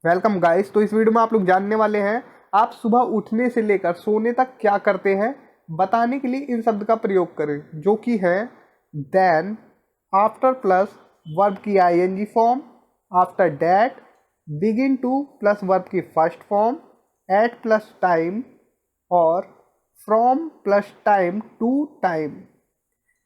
Welcome guys. तो इस video में आप लोग जानने वाले हैं आप सुबह उठने से लेकर सोने तक क्या करते हैं, बताने के लिए इन शब्द का प्रयोग करें जो कि है देन, आफ्टर प्लस वर्ब की I N G form, after that, begin to plus verb की first form, at plus time और from plus time to time.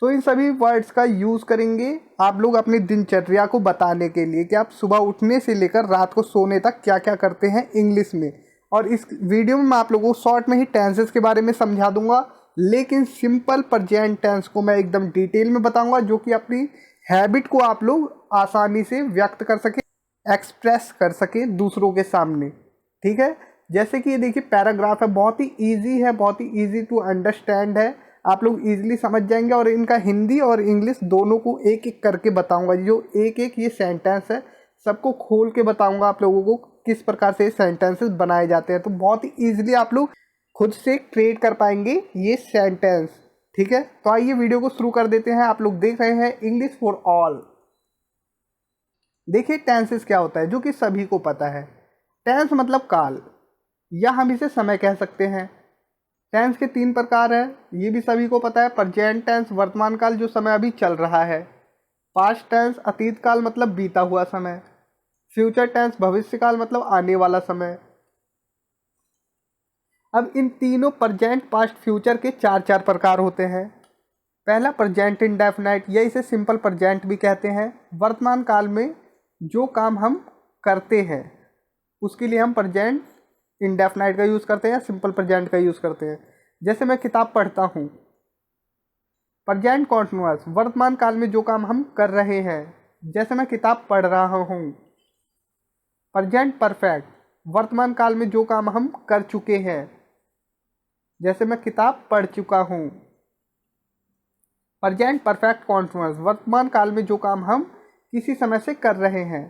तो इन सभी वर्ड्स का यूज़ करेंगे आप लोग अपनी दिनचर्या को बताने के लिए कि आप सुबह उठने से लेकर रात को सोने तक क्या क्या करते हैं इंग्लिश में। और इस वीडियो में मैं आप लोगों को शॉर्ट में ही टेंसेस के बारे में समझा दूंगा, लेकिन सिंपल प्रेजेंट टेंस को मैं एकदम डिटेल में बताऊंगा जो कि अपनी हैबिट को आप लोग आसानी से व्यक्त कर सकें, एक्सप्रेस कर सकें दूसरों के सामने। ठीक है, जैसे कि ये देखिए पैराग्राफ है, बहुत ही ईजी है, बहुत ही ईजी टू अंडरस्टैंड है, आप लोग इजीली समझ जाएंगे। और इनका हिंदी और इंग्लिश दोनों को एक एक करके बताऊंगा। जो एक एक ये सेंटेंस है सबको खोल के बताऊंगा आप लोगों को किस प्रकार से सेंटेंसेस बनाए जाते हैं, तो बहुत ही ईजिली आप लोग खुद से क्रिएट कर पाएंगे ये सेंटेंस। ठीक है, तो आइए वीडियो को शुरू कर देते हैं। आप लोग देख रहे हैं इंग्लिश फॉर ऑल। देखिए टेंसेस क्या होता है जो कि सभी को पता है। टेंस मतलब काल, या हम इसे समय कह सकते हैं। टेंस के 3 प्रकार है, ये भी सभी को पता है। प्रेजेंट टेंस वर्तमान काल जो समय अभी चल रहा है, पास्ट टेंस अतीत काल मतलब बीता हुआ समय, फ्यूचर टेंस भविष्य काल मतलब आने वाला समय। अब इन तीनों प्रेजेंट पास्ट फ्यूचर के 4 प्रकार होते हैं। पहला प्रेजेंट इंडेफिनाइट, या इसे सिंपल प्रेजेंट भी कहते हैं। वर्तमान काल में जो काम हम करते हैं उसके लिए हम प्रेजेंट इंडेफिनाइट का यूज़ करते हैं, सिंपल प्रेजेंट का यूज़ करते हैं। जैसे मैं किताब पढ़ता हूँ, प्रेजेंट कॉन्टिन्यूअस, वर्तमान काल में जो काम हम कर रहे हैं, जैसे मैं किताब पढ़ रहा हूँ। प्रेजेंट परफेक्ट, वर्तमान काल में जो काम हम कर चुके हैं, जैसे मैं किताब पढ़ चुका हूँ। प्रेजेंट परफेक्ट कॉन्टिन्यूअस, वर्तमान काल में जो काम हम किसी समय से कर रहे हैं,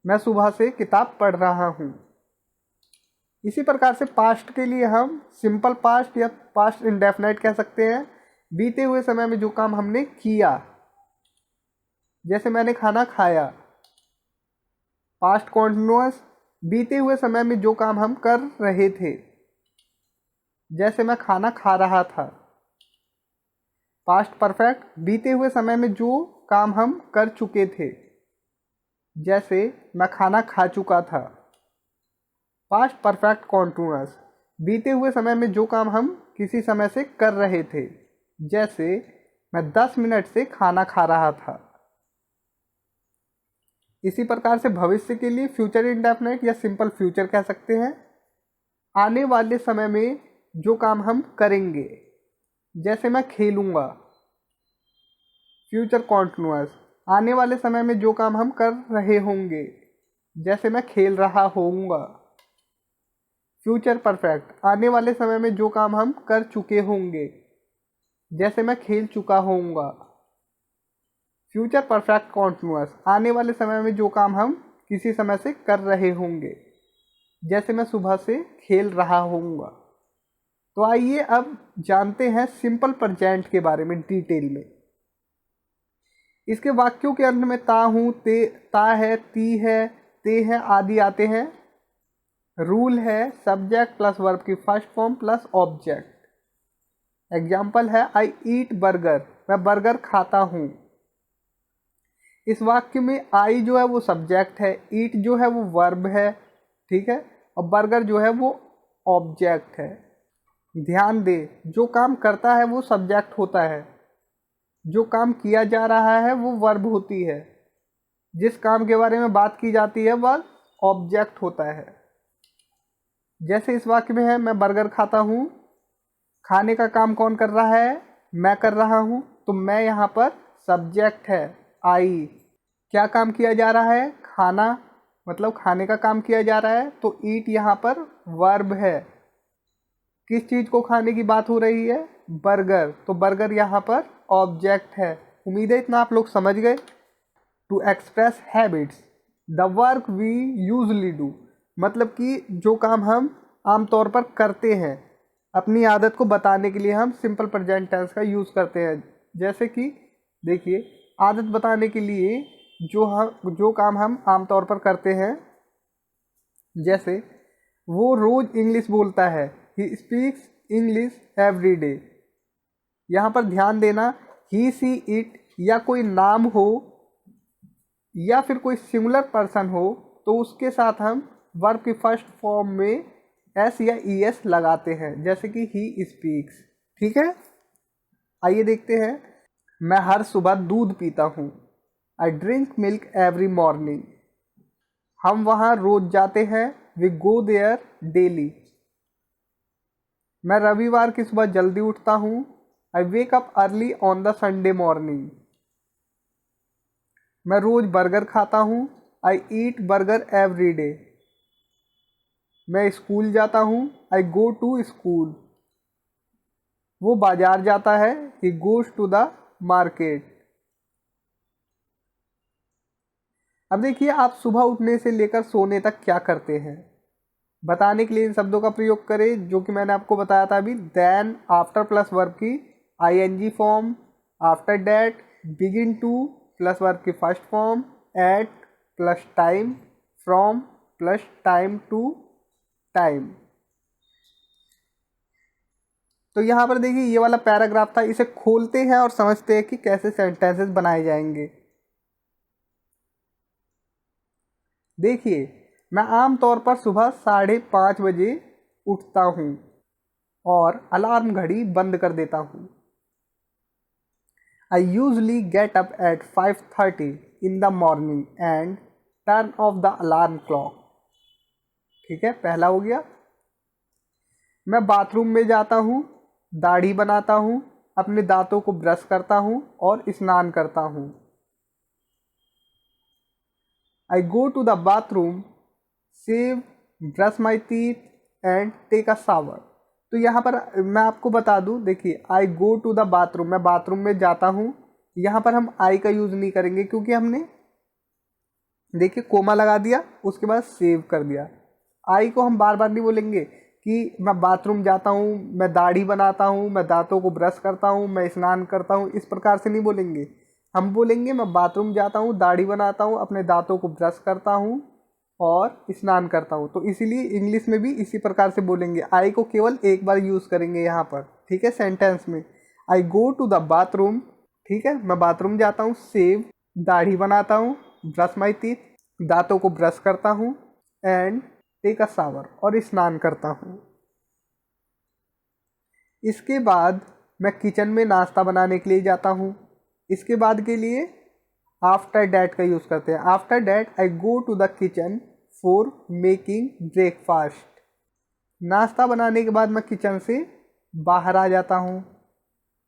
मैं सुबह से किताब पढ़ रहा हूँ। इसी प्रकार से पास्ट के लिए हम सिंपल पास्ट या पास्ट इंडेफिनाइट कह सकते हैं, बीते हुए समय में जो काम हमने किया, जैसे मैंने खाना खाया। पास्ट कॉन्टिन्यूअस, बीते हुए समय में जो काम हम कर रहे थे, जैसे मैं खाना खा रहा था। पास्ट परफेक्ट, बीते हुए समय में जो काम हम कर चुके थे, जैसे मैं खाना खा चुका था। पास्ट परफेक्ट कॉन्टिन्यूअस, बीते हुए समय में जो काम हम किसी समय से कर रहे थे, जैसे मैं 10 मिनट से खाना खा रहा था। इसी प्रकार से भविष्य के लिए फ्यूचर इंडेफिनिट या सिंपल फ्यूचर कह सकते हैं। आने वाले समय में जो काम हम करेंगे, जैसे मैं खेलूँगा। फ्यूचर कॉन्टिन्यूअस, आने वाले समय में जो काम हम कर रहे होंगे, जैसे मैं खेल रहा होऊंगा। फ्यूचर परफेक्ट, आने वाले समय में जो काम हम कर चुके होंगे, जैसे मैं खेल चुका होऊंगा। फ्यूचर परफेक्ट कॉन्टिन्यूअस, आने वाले समय में जो काम हम किसी समय से कर रहे होंगे, जैसे मैं सुबह से खेल रहा होऊंगा। तो आइए अब जानते हैं सिंपल प्रेजेंट के बारे में डिटेल में। इसके वाक्यों के अंत में ता हूँ, ते, ता है, ती है, ते है आदि आते हैं। रूल है सब्जेक्ट प्लस वर्ब की first form plus object. Example है आई ईट बर्गर, मैं बर्गर खाता हूँ। इस वाक्य में आई जो है वो सब्जेक्ट है, ईट जो है वो वर्ब है, ठीक है, और बर्गर जो है वो ऑब्जेक्ट है। ध्यान दे, जो काम करता है वो सब्जेक्ट होता है, जो काम किया जा रहा है वो वर्ब होती है, जिस काम के बारे में बात की जाती है वह ऑब्जेक्ट होता है। जैसे इस वाक्य में है मैं बर्गर खाता हूँ, खाने का काम कौन कर रहा है, मैं कर रहा हूँ, तो मैं यहाँ पर सब्जेक्ट है आई। क्या काम किया जा रहा है, खाना, मतलब खाने का काम किया जा रहा है, तो ईट यहाँ पर वर्ब है। किस चीज़ को खाने की बात हो रही है, बर्गर, तो बर्गर यहाँ पर ऑब्जेक्ट है। उम्मीद है इतना आप लोग समझ गए। To express habits, the work we usually do, मतलब कि जो काम हम आमतौर पर करते हैं, अपनी आदत को बताने के लिए हम सिंपल प्रेजेंट टेंस का यूज़ करते हैं। जैसे कि देखिए, आदत बताने के लिए जो काम हम आमतौर पर करते हैं, जैसे वो रोज इंग्लिश बोलता है, he speaks English every day. यहाँ पर ध्यान देना, ही सी इट या कोई नाम हो या फिर कोई सिंगुलर पर्सन हो तो उसके साथ हम वर्ब की फर्स्ट फॉर्म में एस या ई एस लगाते हैं, जैसे कि ही स्पीक्स। ठीक है, आइए देखते हैं। मैं हर सुबह दूध पीता हूँ, I drink milk every morning. हम वहाँ रोज जाते हैं, वी गो देयर डेली। मैं रविवार की सुबह जल्दी उठता हूँ, I wake up early on the Sunday morning. मैं रोज बर्गर खाता हूँ, I eat burger every day. मैं स्कूल जाता हूँ, आई गो टू स्कूल। वो बाजार जाता है, he goes to the market. अब देखिए, आप सुबह उठने से लेकर सोने तक क्या करते हैं, बताने के लिए इन शब्दों का प्रयोग करें जो कि मैंने आपको बताया था अभी। देन आफ्टर प्लस वर्ब की I N G form, after that begin to plus verb की first form, at plus time, from plus time to time. तो यहाँ पर देखिए, ये वाला पैराग्राफ था, इसे खोलते हैं और समझते हैं कि कैसे सेंटेंसेस बनाए जाएंगे। देखिए, मैं आमतौर पर सुबह 5:30 बजे उठता हूँ और अलार्म घड़ी बंद कर देता हूँ। I usually get up at 5:30 in the morning and turn off the alarm clock. ठीक है, पहला हो गया। मैं बाथरूम में जाता हूँ, दाढ़ी बनाता हूँ, अपने दांतों को ब्रश करता हूँ और स्नान करता हूँ। I go to the bathroom, shave, brush my teeth and take a shower. तो यहाँ पर मैं आपको बता दूँ, देखिए, I go to the bathroom, मैं बाथरूम में जाता हूँ। यहाँ पर हम आई का यूज़ नहीं करेंगे क्योंकि हमने देखिए कोमा लगा दिया, उसके बाद सेव कर दिया। आई को हम बार बार नहीं बोलेंगे कि मैं बाथरूम जाता हूँ, मैं दाढ़ी बनाता हूँ, मैं दांतों को ब्रश करता हूँ, मैं स्नान करता हूँ, इस प्रकार से नहीं बोलेंगे। हम बोलेंगे मैं बाथरूम जाता हूँ, दाढ़ी बनाता हूँ, अपने दांतों को ब्रश करता हूँ और स्नान करता हूँ। तो इसीलिए इंग्लिश में भी इसी प्रकार से बोलेंगे। आई को केवल एक बार यूज़ करेंगे यहाँ पर, ठीक है, सेंटेंस में। आई गो टू द बाथरूम, ठीक है, मैं बाथरूम जाता हूँ, सेव, दाढ़ी बनाता हूँ, ब्रश माई टीथ, दांतों को ब्रश करता हूँ, एंड टेक अ शावर, और स्नान करता हूँ। इसके बाद मैं किचन में नाश्ता बनाने के लिए जाता हूँ। इसके बाद के लिए आफ्टर डैट का यूज़ करते हैं। After that I go to the kitchen for making breakfast. नाश्ता बनाने के बाद मैं किचन से बाहर आ जाता हूँ।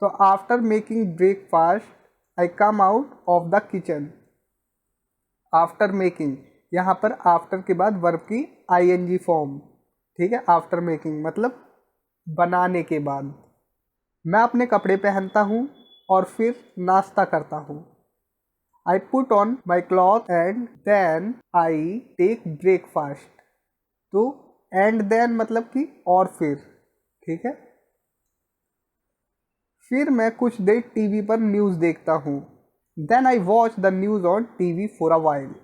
तो after making breakfast I come out of the kitchen. After making, यहाँ पर आफ्टर के बाद वर्ब की आईएनजी फॉर्म, ठीक है, आफ्टर मेकिंग मतलब बनाने के बाद। मैं अपने कपड़े पहनता हूँ और फिर नाश्ता करता हूँ। I put on my cloth and then I take breakfast. तो एंड देन मतलब कि और फिर, ठीक है। फिर मैं कुछ देर टीवी पर न्यूज़ देखता हूँ। Then I watch the news on TV for a while.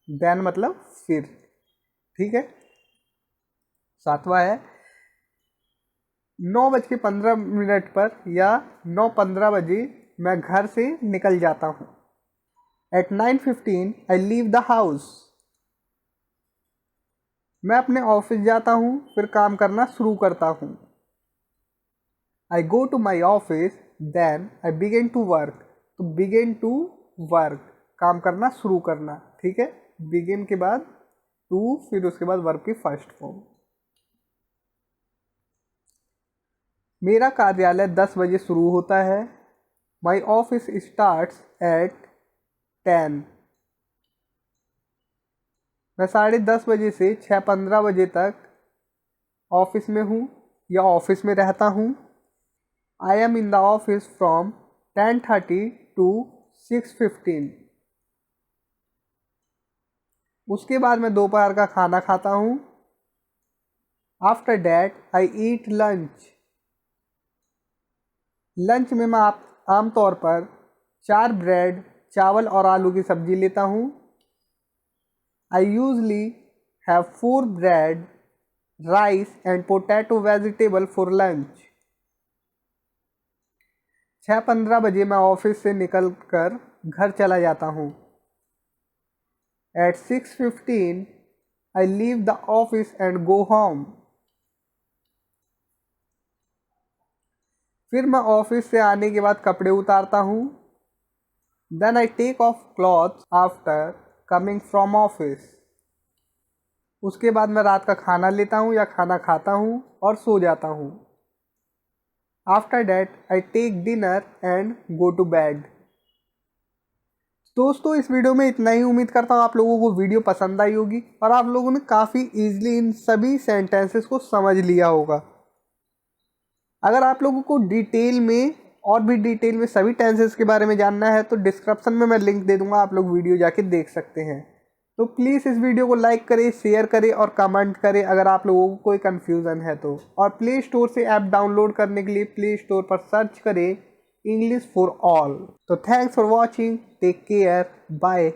Then मतलब फिर, ठीक है। सातवां है 9:15 पर या 9:15 बजे मैं घर से निकल जाता हूँ। At 9:15 I leave the house. मैं अपने ऑफिस जाता हूँ, फिर काम करना शुरू करता हूँ। I go to my office then I begin to work. तो बिगिन टू वर्क, काम करना शुरू करना, ठीक है। बिगिन के बाद टू, फिर उसके बाद वर्क की फर्स्ट फॉर्म। मेरा कार्यालय 10 बजे शुरू होता है। My office starts at 10। मैं 10:30 बजे से 6:15 बजे तक ऑफिस में हूँ या ऑफिस में रहता हूँ। I am in the office from 10:30 to 6:15। उसके बाद मैं दोपहर का खाना खाता हूँ। After that I eat lunch. Lunch में मैं आमतौर पर 4 ब्रेड, चावल और आलू की सब्जी लेता हूँ। I usually have 4 bread, rice and potato vegetable for lunch. 6:15 बजे मैं ऑफिस से निकल कर घर चला जाता हूँ। At 6:15 I leave the office and go home। फिर मैं ऑफिस से आने के बाद कपड़े उतारता हूँ। Then I take off clothes after coming from office। उसके बाद मैं रात का खाना लेता हूँ या खाना खाता हूँ और सो जाता हूँ। After that I take dinner and go to bed। दोस्तों इस वीडियो में इतना ही। उम्मीद करता हूँ आप लोगों को वीडियो पसंद आई होगी और आप लोगों ने काफ़ी ईजिली इन सभी सेंटेंसेस को समझ लिया होगा। अगर आप लोगों को डिटेल में और भी डिटेल में सभी टेंसेस के बारे में जानना है तो डिस्क्रिप्शन में मैं लिंक दे दूंगा, आप लोग वीडियो जाके देख सकते हैं। तो प्लीज़ इस वीडियो को लाइक करें, शेयर करें और कमेंट करें अगर आप लोगों को कोई कन्फ्यूज़न है तो। और प्ले स्टोर से ऐप डाउनलोड करने के लिए प्ले स्टोर पर सर्च करें इंग्लिश फॉर ऑल। तो thanks for watching, take care, bye.